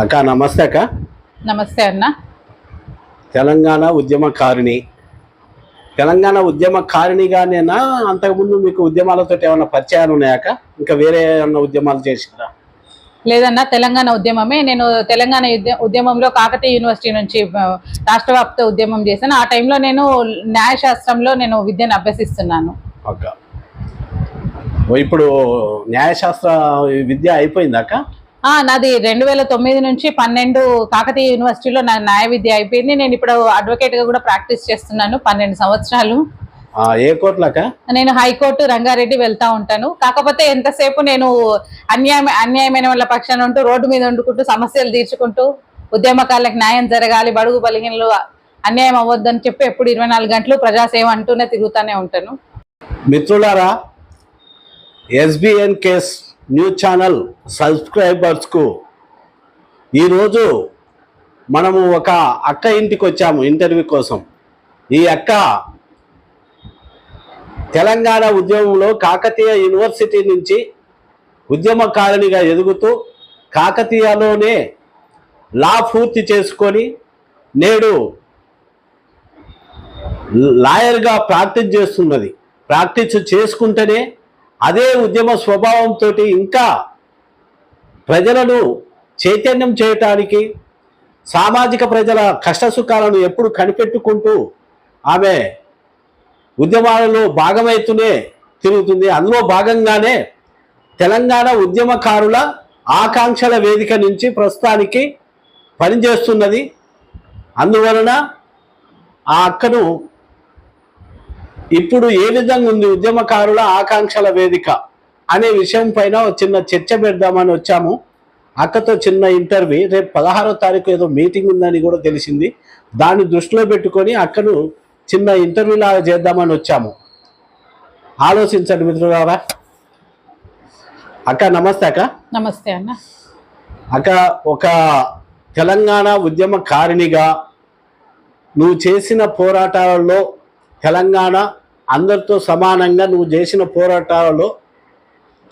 అక్క నమస్తే. అక్క నమస్తే అన్న. తెలంగాణ ఉద్యమకారిణిగానేనా అంతకుముందు మీకు ఉద్యమాలతో ఏమైనా పరిచయాలు ఉన్నాయాక? ఇంకా వేరే ఏమన్నా ఉద్యమాలు చేసినారా? లేదన్నా, తెలంగాణ ఉద్యమమే. నేను తెలంగాణ ఉద్యమంలో కాకతీయ యూనివర్సిటీ నుంచి రాష్ట్ర వ్యాప్త ఉద్యమం చేశాను. ఆ టైంలో నేను న్యాయశాస్త్రంలో నేను విద్యను అభ్యసిస్తున్నాను. అక్క ఇప్పుడు న్యాయశాస్త్ర విద్య అయిపోయిందాక? నాది 2009 నుంచి 12 కాకతీయ యూనివర్సిటీలో నా న్యాయ విద్య అయిపోయింది. నేను ఇప్పుడు అడ్వకేట్ గా కూడా ప్రాక్టీస్ చేస్తున్నాను 12 సంవత్సరాలు. ఏ కోర్టులక? నేను హైకోర్టు రంగారెడ్డి వెళ్తా ఉంటాను. కాకపోతే ఎంతసేపు నేను అన్యాయమైన వాళ్ళ పక్షాన ఉంటూ రోడ్డు మీద వండుకుంటూ సమస్యలు తీర్చుకుంటూ ఉద్యమకారులకు న్యాయం జరగాలి, బడుగు బలహీనలు అన్యాయం అవ్వద్దని చెప్పి ఎప్పుడు 24 గంటలు ప్రజాసేవ అంటూనే తిరుగుతూనే ఉంటాను. మిత్రులారా, ఎస్బిఎన్ కేస్ న్యూస్ ఛానల్ సబ్స్క్రైబర్స్కు ఈరోజు మనము ఒక అక్క ఇంటికి వచ్చాము ఇంటర్వ్యూ కోసం. ఈ అక్క తెలంగాణ ఉద్యమంలో కాకతీయ యూనివర్సిటీ నుంచి ఉద్యమకారిణిగా ఎదుగుతూ కాకతీయలోనే లా పూర్తి చేసుకొని నేడు లాయర్గా ప్రాక్టీస్ చేస్తున్నది. ప్రాక్టీస్ చేసుకుంటేనే అదే ఉద్యమ స్వభావంతో ఇంకా ప్రజలను చైతన్యం చేయటానికి, సామాజిక ప్రజల కష్టసుఖాలను ఎప్పుడు కనిపెట్టుకుంటూ ఆమె ఉద్యమాలలో భాగమవుతూనే తిరుగుతుంది. అందులో భాగంగానే తెలంగాణ ఉద్యమకారుల ఆకాంక్షల వేదిక నుంచి ప్రస్తుతానికి పనిచేస్తున్నది. అందువలన ఆ అక్కను ఇప్పుడు ఏ విధంగా ఉంది ఉద్యమకారుల ఆకాంక్షల వేదిక అనే విషయం పైన చిన్న చర్చ పెడదామని వచ్చాము. అక్కతో చిన్న ఇంటర్వ్యూ. రేపు 16వ తారీఖు ఏదో మీటింగ్ ఉందని కూడా తెలిసింది. దాన్ని దృష్టిలో పెట్టుకొని అక్కను చిన్న ఇంటర్వ్యూ లాగా చేద్దామని వచ్చాము. ఆలోచించండి మిత్రులారా. అక్క నమస్తే. అక్క నమస్తే అన్న. అక్క, ఒక తెలంగాణ ఉద్యమకారిణిగా నువ్వు చేసిన పోరాటాలలో తెలంగాణ అందరితో సమానంగా నువ్వు చేసిన పోరాటాలలో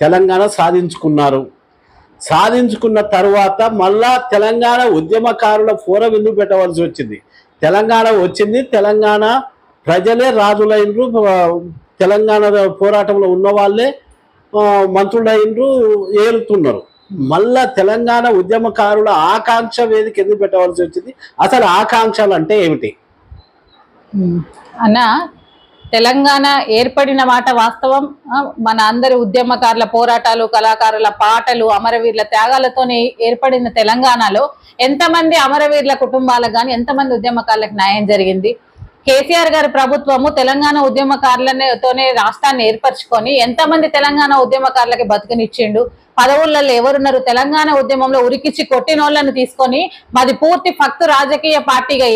తెలంగాణ సాధించుకున్న తర్వాత మళ్ళా తెలంగాణ ఉద్యమకారుల ఫోరం ఎందుకు పెట్టవలసి వచ్చింది? తెలంగాణ వచ్చింది, తెలంగాణ ప్రజలే రాజులైనరు, తెలంగాణ పోరాటంలో ఉన్న వాళ్ళే మంత్రులైనరు, ఏలుతున్నారు. మళ్ళా తెలంగాణ ఉద్యమకారుల ఆకాంక్ష వేదిక ఎందుకు పెట్టవలసి వచ్చింది? అసలు ఆకాంక్షలు అంటే ఏమిటి అన్న? తెలంగాణ ఏర్పడిన మాట వాస్తవం. మన అందరి ఉద్యమకారుల పోరాటాలు, కళాకారుల పాటలు, అమరవీరుల త్యాగాలతోనే ఏర్పడిన తెలంగాణలో ఎంతమంది అమరవీరుల కుటుంబాలకు కానీ ఎంతమంది ఉద్యమకారులకు న్యాయం జరిగింది? కేసీఆర్ గారి ప్రభుత్వము తెలంగాణ ఉద్యమకారులతోనే రాష్ట్రాన్ని ఏర్పరచుకొని ఎంతమంది తెలంగాణ ఉద్యమకారులకి బతుకునిచ్చిండు? పదవులలో ఎవరున్నారు? తెలంగాణ ఉద్యమంలో ఉరికిచ్చి కొట్టినోళ్లను తీసుకొని మాది పూర్తి ఫక్తు రాజకీయ పార్టీగా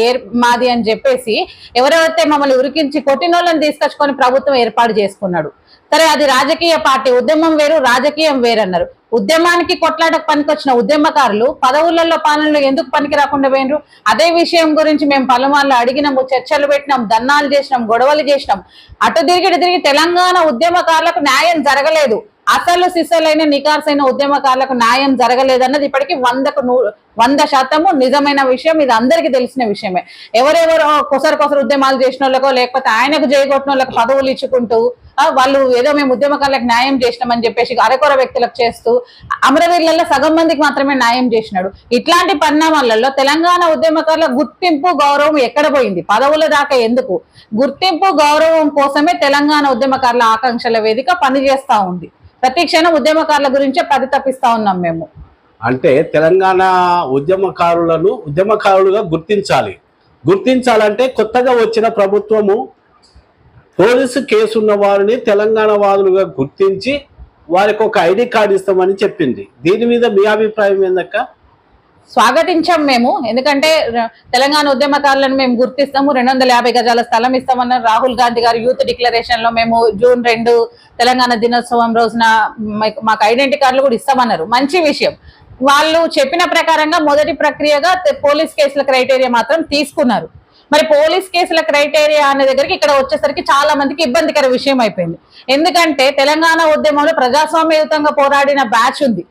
మాది అని చెప్పేసి ఎవరెవరైతే మమ్మల్ని ఉరికించి కొట్టినోళ్లను తీసుకొచ్చుకొని ప్రభుత్వం ఏర్పాటు చేసుకున్నాడు. సరే, అది రాజకీయ పార్టీ. ఉద్యమం వేరు, రాజకీయం వేరన్నారు. ఉద్యమానికి కొట్లాటకు పనికొచ్చిన ఉద్యమకారులు పదవులలో పాలనలో ఎందుకు పనికి రాకుండా పోయినరు? అదే విషయం గురించి మేము పలుమార్లు అడిగినాము, చర్చలు పెట్టినాం, ధర్నాలు చేసినాం, గొడవలు చేసినాం. అటు తిరిగి తెలంగాణ ఉద్యమకారులకు న్యాయం జరగలేదు. అసలు సిసలైన నికార్సైన ఉద్యమకారులకు న్యాయం జరగలేదన్నది ఇప్పటికీ 100% నిజమైన విషయం. ఇది అందరికీ తెలిసిన విషయమే. ఎవరెవరో కొసరు ఉద్యమాలు చేసిన వాళ్ళకో లేకపోతే ఆయనకు జయగొట్టిన వాళ్ళకి పదవులు ఇచ్చుకుంటూ వాళ్ళు ఏదో మేము ఉద్యమకారులకు న్యాయం చేసినామని చెప్పేసి అరకొర వ్యక్తులకు చేస్తూ అమరవీరులలో సగం మందికి మాత్రమే న్యాయం చేసినాడు. ఇట్లాంటి పరిణామాలలో తెలంగాణ ఉద్యమకారుల గుర్తింపు, గౌరవం ఎక్కడ పోయింది? పదవుల దాకా ఎందుకు? గుర్తింపు, గౌరవం కోసమే తెలంగాణ ఉద్యమకారుల ఆకాంక్షల వేదిక పనిచేస్తా ఉంది. ప్రతి క్షణం ఉద్యమకారుల గురించే పరితపిస్తా ఉన్నాం మేము. అంటే తెలంగాణ ఉద్యమకారులుగా గుర్తించాలంటే కొత్తగా వచ్చిన ప్రభుత్వము పోలీసు కేసు ఉన్న వారిని తెలంగాణ వాదులుగా గుర్తించి వారికి ఒక ఐడి కార్డు ఇస్తామని చెప్పింది. దీని మీద మీ అభిప్రాయం ఏందక్క? స్వాగతించాం మేము. ఎందుకంటే తెలంగాణ ఉద్యమకారులను మేము గుర్తిస్తాము, 250 గజాల స్థలం ఇస్తామన్నారు రాహుల్ గాంధీ గారు యూత్ డిక్లరేషన్ లో. మేము జూన్ 2 తెలంగాణ దినోత్సవం రోజున మాకు ఐడెంటిటీ కార్డులు కూడా ఇస్తామన్నారు. మంచి విషయం. వాళ్ళు చెప్పిన ప్రకారంగా మొదటి ప్రక్రియగా పోలీస్ కేసుల క్రైటీరియా మాత్రం తీసుకున్నారు. మరి పోలీస్ కేసుల క్రైటీరియా అనే దగ్గరికి ఇక్కడ వచ్చేసరికి చాలా మందికి ఇబ్బందికర విషయం అయిపోయింది. ఎందుకంటే తెలంగాణ ఉద్యమంలో ప్రజాస్వామ్యయుతంగా పోరాడిన బ్యాచ్ ఉంది.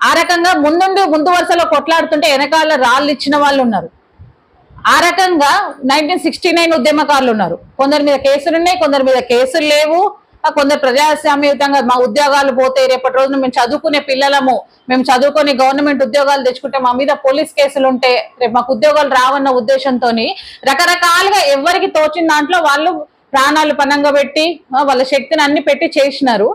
ఆ రకంగా ముందు వరుసలో కొట్లాడుతుంటే వెనకాల రాళ్ళు ఇచ్చిన వాళ్ళు ఉన్నారు. ఆ రకంగా 1969 ఉద్యమకారులు ఉన్నారు. కొందరి మీద కేసులు ఉన్నాయి, కొందరి మీద కేసులు లేవు. కొందరు ప్రజాస్వామ్యయుతంగా మా ఉద్యోగాలు పోతే రేపటి రోజున మేము చదువుకునే పిల్లలము, మేము చదువుకొని గవర్నమెంట్ ఉద్యోగాలు తెచ్చుకుంటే మా మీద పోలీస్ కేసులు ఉంటే రేపు మాకు ఉద్యోగాలు రావన్న ఉద్దేశంతో రకరకాలుగా ఎవరికి తోచిన దాంట్లో వాళ్ళు ప్రాణాలు పణంగా పెట్టి వాళ్ళ శక్తిని అన్ని పెట్టి చేసినారు.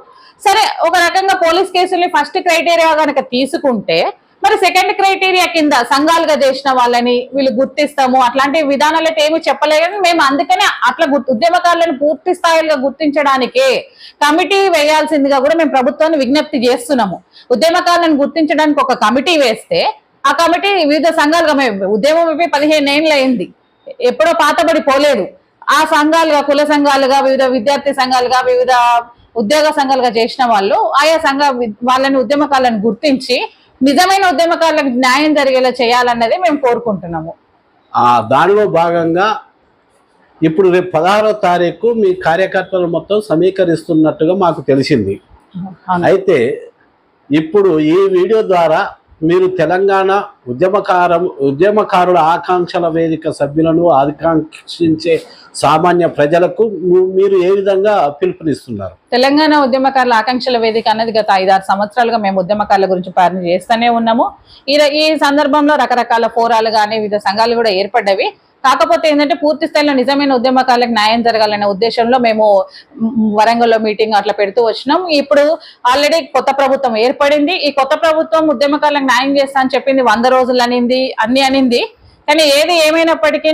సరే, ఒక రకంగా పోలీస్ కేసుల్ని ఫస్ట్ క్రైటీరియా కనుక తీసుకుంటే మరి సెకండ్ క్రైటీరియా కింద సంఘాలుగా చేసిన వాళ్ళని వీళ్ళు గుర్తిస్తాము అట్లాంటి విధానాలు అయితే ఏమి చెప్పలేదు. మేము అందుకనే అట్లా ఉద్యమకారులను పూర్తి స్థాయిలో గుర్తించడానికే కమిటీ వేయాల్సిందిగా కూడా మేము ప్రభుత్వాన్ని విజ్ఞప్తి చేస్తున్నాము. ఉద్యమకారులను గుర్తించడానికి ఒక కమిటీ వేస్తే ఆ కమిటీ వివిధ సంఘాలుగా, ఉద్యమం 15 ఏళ్ళు అయింది, ఎప్పుడో పాతబడి పోలేదు. ఆ సంఘాలుగా, కుల సంఘాలుగా, వివిధ విద్యార్థి సంఘాలుగా, వివిధ ఉద్యోగ సంఘాలుగా చేసిన వాళ్ళు ఆయా వాళ్ళని ఉద్యమకారులను గుర్తించి నిజమైన ఉద్యమకారులకు న్యాయం జరిగేలా చేయాలన్నది మేము కోరుకుంటున్నాము. దానిలో భాగంగా ఇప్పుడు రేపు 16వ తారీఖు మీ కార్యకర్తలు మొత్తం సమీకరిస్తున్నట్టుగా మాకు తెలిసింది. అయితే ఇప్పుడు ఈ వీడియో ద్వారా మీరు తెలంగాణ ఉద్యమకారుల ఆకాంక్షల వేదిక సభ్యులను ఆకాంక్షించే సామాన్య ప్రజలకు మీరు ఏ విధంగా పిలుపునిస్తున్నారు? తెలంగాణ ఉద్యమకారుల ఆకాంక్షల వేదిక అన్నది గత 5-6 సంవత్సరాలుగా మేము ఉద్యమకారుల గురించి ప్రయాణం చేస్తూనే ఉన్నాము. ఈ సందర్భంలో రకరకాల ఫోరాలు కానీ వివిధ సంఘాలు కూడా ఏర్పడ్డవి. కాకపోతే ఏంటంటే పూర్తి స్థాయిలో నిజమైన ఉద్యమకారులకు న్యాయం జరగాలనే ఉద్దేశంలో మేము వరంగల్లో మీటింగ్ అట్లా పెడుతూ వచ్చినాం. ఇప్పుడు ఆల్రెడీ కొత్త ప్రభుత్వం ఏర్పడింది. ఈ కొత్త ప్రభుత్వం ఉద్యమకారులకు న్యాయం చేస్తా అని చెప్పింది 100 రోజులు అనింది. కానీ ఏది ఏమైనప్పటికీ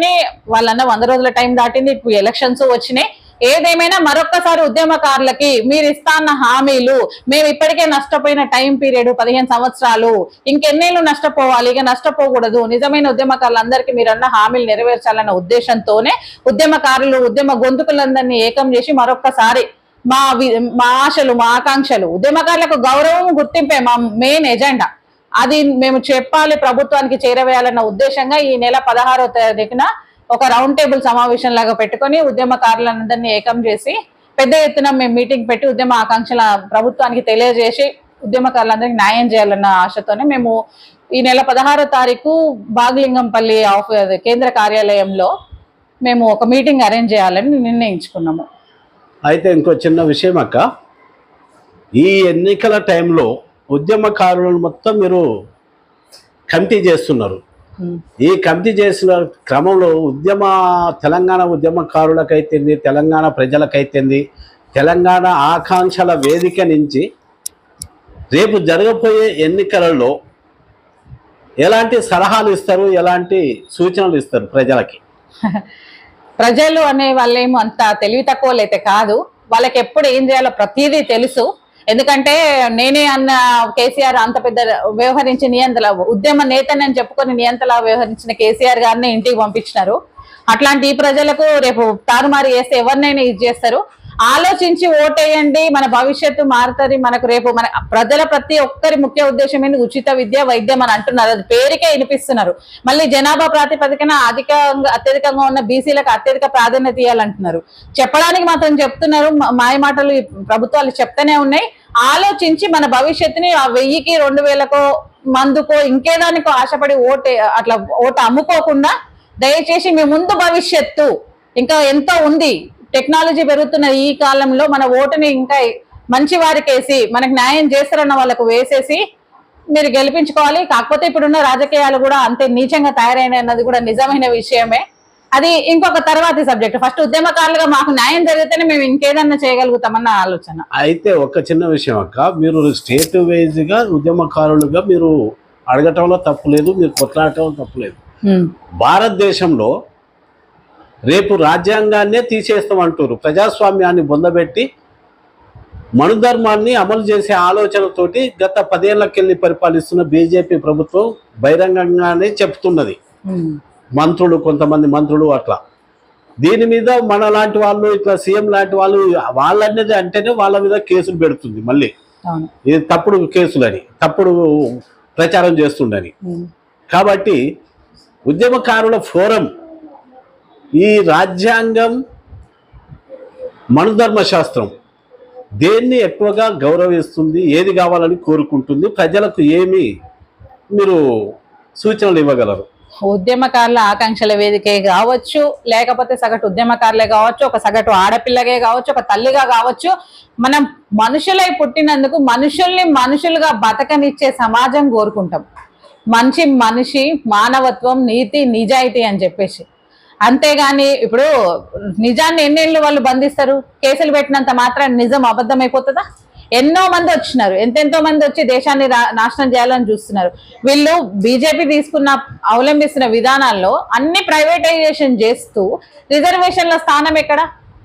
వాళ్ళన్న 100 రోజుల టైం దాటింది. ఇప్పుడు ఎలక్షన్స్ వచ్చినాయి. ఏదేమైనా మరొక్కసారి ఉద్యమకారులకి మీరు ఇస్తా అన్న హామీలు, మేము ఇప్పటికే నష్టపోయిన టైం పీరియడ్ 15 సంవత్సరాలు, ఇంకెన్నేళ్ళు నష్టపోవాలి, ఇక నష్టపోకూడదు. నిజమైన ఉద్యమకారులందరికీ మీరు అన్న హామీలు నెరవేర్చాలన్న ఉద్దేశంతోనే ఉద్యమ గొంతుకులందరినీ ఏకం చేసి మరొక్కసారి మా ఆశలు, మా ఆకాంక్షలు, ఉద్యమకారులకు గౌరవం, గుర్తింపే మా మెయిన్ ఎజెండా. అది మేము చెప్పాలి, ప్రభుత్వానికి చేరవేయాలన్న ఉద్దేశంగా ఈ నెల 16వ తారీఖున ఒక రౌండ్ టేబుల్ సమావేశం లాగా పెట్టుకొని ఉద్యమకారులందరినీ ఏకం చేసి పెద్ద ఎత్తున మేము మీటింగ్ పెట్టి ఉద్యమ ఆకాంక్షల ప్రభుత్వానికి తెలియజేసి ఉద్యమకారులందరికీ న్యాయం చేయాలన్న ఆశతోనే మేము ఈ నెల 16వ తారీఖు బాగలింగంపల్లి కేంద్ర కార్యాలయంలో మేము ఒక మీటింగ్ అరేంజ్ చేయాలని నిర్ణయించుకున్నాము. అయితే ఇంకో చిన్న విషయం అక్క, ఈ ఎన్నికల టైంలో ఉద్యమకారులను మొత్తం మీరు కమిటీ చేస్తున్నారు. ఈ కమిటీ చేసిన క్రమంలో తెలంగాణ ఉద్యమకారులకైతేంది, తెలంగాణ ప్రజలకైతేంది, తెలంగాణ ఆకాంక్షల వేదిక నుంచి రేపు జరగబోయే ఎన్నికలలో ఎలాంటి సలహాలు ఇస్తారు, ఎలాంటి సూచనలు ఇస్తారు ప్రజలకి? ప్రజలు అనే వాళ్ళేమో అంత తెలివి తక్కువలైతే కాదు. వాళ్ళకి ఎప్పుడు ఏం చేయాలో ప్రతిదీ తెలుసు. ఎందుకంటే నేనే అన్న కేసీఆర్ అంత పెద్ద వ్యవహరించి ఉద్యమ నేతనని చెప్పుకొని నియంతలా వ్యవహరించిన కేసీఆర్ గారిని ఇంటికి పంపించినారు. అట్లాంటి ఈ ప్రజలకు రేపు తారుమారు చేస్తే ఎవరినైనా ఇది చేస్తారు. ఆలోచించి ఓటేయండి, మన భవిష్యత్తు మారుతుంది. మనకు రేపు మన ప్రజల ప్రతి ఒక్కరి ముఖ్య ఉద్దేశం ఏంటి? ఉచిత విద్య, వైద్యం అని అంటున్నారు. అది పేరుకే వినిపిస్తున్నారు. మళ్ళీ జనాభా ప్రాతిపదికన అత్యధికంగా ఉన్న బీసీలకు అత్యధిక ప్రాధాన్యత ఇవ్వాలంటున్నారు. చెప్పడానికి మాత్రం చెప్తున్నారు, మాయ మాటలు ప్రభుత్వాలు చెప్తూనే ఉన్నాయి. ఆలోచించి మన భవిష్యత్తుని 1000కి 2000కో మందుకో ఇంకేదానికో ఆశపడి ఓటు అమ్ముకోకుండా దయచేసి మీ ముందు భవిష్యత్తు ఇంకా ఎంతో ఉంది. టెక్నాలజీ పెరుగుతున్న ఈ కాలంలో మన ఓటుని ఇంకా మంచి వారికి వేసి మనకు న్యాయం చేస్తారన్న వాళ్ళకు వేసేసి మీరు గెలిపించుకోవాలి. కాకపోతే ఇప్పుడున్న రాజకీయాలు కూడా అంతే నీచంగా తయారైన అన్నది కూడా నిజమైన విషయమే. అది ఇంకొక తర్వాతి సబ్జెక్ట్. ఫస్ట్ ఉద్యమకారులుగా మాకు న్యాయం జరిగితేనే మేము ఇంకేదన్నా చేయగలుగుతామన్న ఆలోచన. అయితే ఒక చిన్న విషయం అక్క, మీరు స్టేట్ వైజ్ గా ఉద్యమకారులుగా మీరు అడగటంలో తప్పులేదు, మీరు కొట్లాడటంలో తప్పులేదు. భారతదేశంలో రేపు రాజ్యాంగాన్నే తీసేస్తామంటారు. ప్రజాస్వామ్యాన్ని బొందబెట్టి మనుధర్మాన్ని అమలు చేసే ఆలోచనతోటి గత 10 ఏళ్లకెళ్ళి పరిపాలిస్తున్న బీజేపీ ప్రభుత్వం బహిరంగంగానే చెప్తున్నది. కొంతమంది మంత్రులు అట్లా. దీని మీద మన లాంటి వాళ్ళు, ఇట్లా సీఎం లాంటి వాళ్ళనేది అంటేనే వాళ్ళ మీద కేసులు పెడుతుంది. మళ్ళీ ఇది తప్పుడు కేసులని, తప్పుడు ప్రచారం చేస్తుండని. కాబట్టి ఉద్యమకారుల ఫోరం ఈ రాజ్యాంగం మనుధర్మ శాస్త్రం దేన్ని ఎక్కువగా గౌరవిస్తుంది, ఏది కావాలని కోరుకుంటుంది, ప్రజలకు ఏమి మీరు సూచనలు ఇవ్వగలరు? ఉద్యమకారుల ఆకాంక్షల వేదికే కావచ్చు, లేకపోతే సగటు ఉద్యమకారులే కావచ్చు, ఒక సగటు ఆడపిల్లగే కావచ్చు, ఒక తల్లిగా కావచ్చు, మనం మనుషులై పుట్టినందుకు మనుషుల్ని మనుషులుగా బతకనిచ్చే సమాజం కోరుకుంటాం. మనిషి, మానవత్వం, నీతి, నిజాయితీ అని చెప్పేసి. అంతేగాని ఇప్పుడు నిజాన్ని ఎన్నేళ్ళు వాళ్ళు బంధిస్తారు? కేసులు పెట్టినంత మాత్రం నిజం అబద్ధం అయిపోతుందా? ఎన్నో మంది వచ్చినారు, ఎంతెంతో మంది వచ్చి దేశాన్ని నాశనం చేయాలని చూస్తున్నారు. వీళ్ళు బీజేపీ అవలంబిస్తున్న విధానాల్లో అన్ని ప్రైవేటైజేషన్ చేస్తూ రిజర్వేషన్ల స్థానం ఎక్కడ?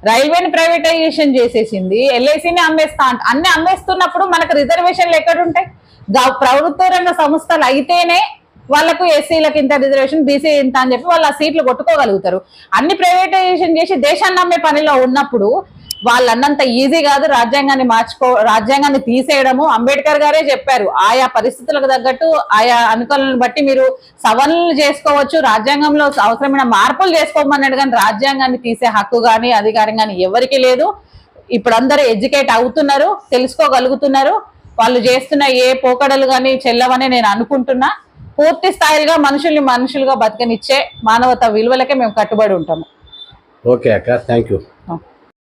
రైల్వేని ప్రైవేటైజేషన్ చేసేసింది, ఎల్ఐసిని అన్ని అమ్మేస్తున్నప్పుడు మనకు రిజర్వేషన్లు ఎక్కడుంటాయి? ప్రభుత్వ రంగ సంస్థలు అయితేనే వాళ్ళకు ఎస్సీలకు ఇంత రిజర్వేషన్, బీసీ ఇంత అని చెప్పి వాళ్ళు ఆ సీట్లు కొట్టుకోగలుగుతారు. అన్ని ప్రైవేటైజేషన్ చేసి దేశాన్ని నమ్మే పనిలో ఉన్నప్పుడు వాళ్ళు అన్నంత ఈజీ కాదు రాజ్యాంగాన్ని తీసేయడము. అంబేద్కర్ గారే చెప్పారు, ఆయా పరిస్థితులకు తగ్గట్టు ఆయా అనుకూలను బట్టి మీరు సవరణలు చేసుకోవచ్చు, రాజ్యాంగంలో అవసరమైన మార్పులు చేసుకోమన్నాడు. కానీ రాజ్యాంగాన్ని తీసే హక్కు కానీ అధికారం కానీ ఎవరికి లేదు. ఇప్పుడు అందరూ ఎడ్యుకేట్ అవుతున్నారు, తెలుసుకోగలుగుతున్నారు. వాళ్ళు చేస్తున్న ఏ పోకడలు కానీ చెల్లవని నేను అనుకుంటున్నా. పూర్తి స్థాయిగా మనుషుల్ని మనుషులుగా బతకనిచ్చే మానవతా విలువలకే మేము కట్టుబడి ఉంటాము. ఓకే అక్క, థ్యాంక్ యూ.